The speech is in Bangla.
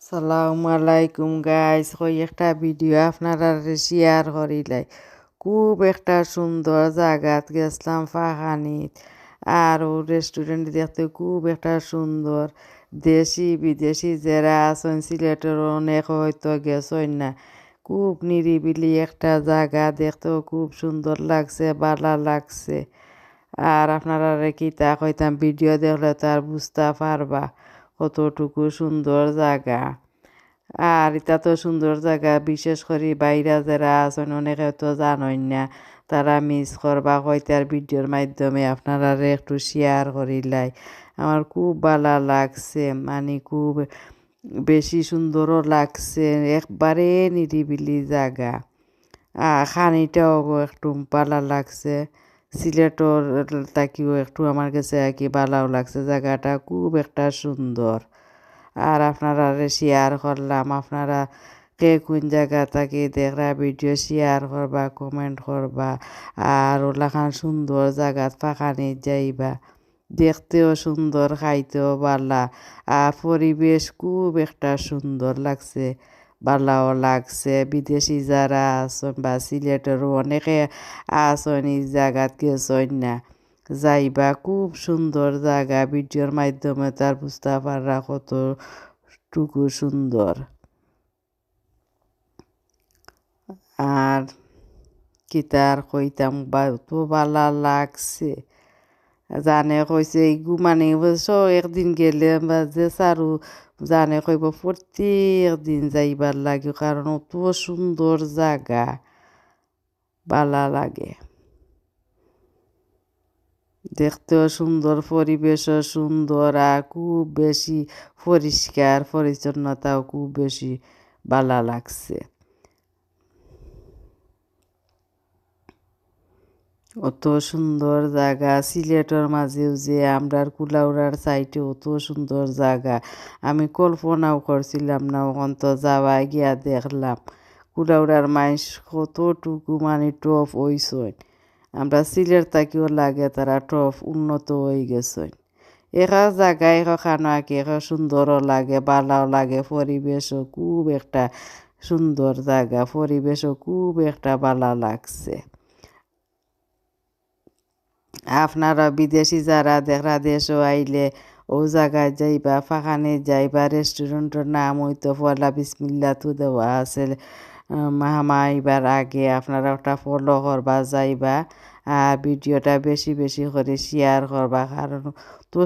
সালামু আলাইকুম গাইস, কই একটা ভিডিও আপনারা শেয়ার করিলাই। খুব একটা সুন্দর জায়গাত গেছিলাম ফাঁকানিত। আর ও রেস্টুরেন্ট দেখতে খুব একটা সুন্দর। দেশি বিদেশি যারা আছেন সিলেটের অনেক হয়তো গেছেন না। খুব নিরিবিলি একটা জায়গা, দেখতেও খুব সুন্দর লাগছে, ভালো লাগছে। আর আপনারা কি তা কইতাম, ভিডিও দেখলে তো আর বুঝতে পারবা কতটুকু সুন্দর জায়গা। আর এটা তো সুন্দর জায়গা, বিশেষ করে বাইরা যারা আছেন অনেকে তো জানেন না, তারা মিস করবা কইতার ভিডিওর মাধ্যমে আপনারা একটু শেয়ার করিলাই। আমার খুব ভালো লাগছে, মানে খুব বেশি সুন্দরও লাগছে, একবারে নিরিবিলি জায়গা। খানিটাও একটু ভালো লাগছে। সিলেটর তাকিও একটু আমার কাছে আর কি ভালোও লাগছে, জায়গাটা খুব একটা সুন্দর। আর আপনারা শেয়ার করলাম, আপনারা কে কোন জায়গা থাকি দেখরা ভিডিও শেয়ার করবা, কমেন্ট করবা। আর ওলাখান সুন্দর জায়গাত ফাঁকানি যাইবা, দেখতেও সুন্দর, খাইতেও বালা। আর পরিবেশ খুব একটা সুন্দর লাগছে, ভালোও লাগছে। বিদেশি যারা আসন বা সিলেটেরও অনেকে আসন এই জায়গাত গেছেন না, যাইবা, খুব সুন্দর জায়গা। ভিডিওর মাধ্যমে তার বুঝতে পাররা কতটুকু সুন্দর। আর কিতার কইতাম বা তো ভালো লাগছে। জানে কইছে এইগু মানে একদিন গেলে বা যে সারু জানে কইব প্রত্যেক দিন যাইবার লাগে, কারণ অত সুন্দর জায়গা, ভালো লাগে। দেখতেও সুন্দর, পরিবেশও সুন্দর, আর খুব বেশি পরিষ্কার পরিচ্ছন্নতাও খুব বেশি ভালো লাগছে। অত সুন্দর জায়গা সিলেটের মাঝেও যে আমরার কুলাউড়ার সাইডে অত সুন্দর জায়গা আমি কল্পনাও করছিলাম না। ওখান তো যাওয়া গিয়া দেখলাম কুলাউড়ার মাইস কতটুকু মানে টপ হইসন। আমরা সিলেট থাকিও লাগে তারা টপ উন্নত হয়ে গেছেন। একা জায়গায় খানো আঁকি একা সুন্দরও লাগে, ভালোও লাগে। পরিবেশও খুব একটা সুন্দর জায়গা, পরিবেশও খুব একটা ভালো লাগছে। আপনারা বিদেশি যারা দেখা দেশও আইলে ও জায়গায় যাইবা, ফাঁকানে যাইবা। রেস্টুরেন্টের নাম হইতো পয়লা বিসমিল্লা তো দেওয়া আছে মাইবার আগে। আপনারা ওটা ফলো করবা যাইবা, আর ভিডিওটা বেশি বেশি করে শেয়ার করবা, কারণ তো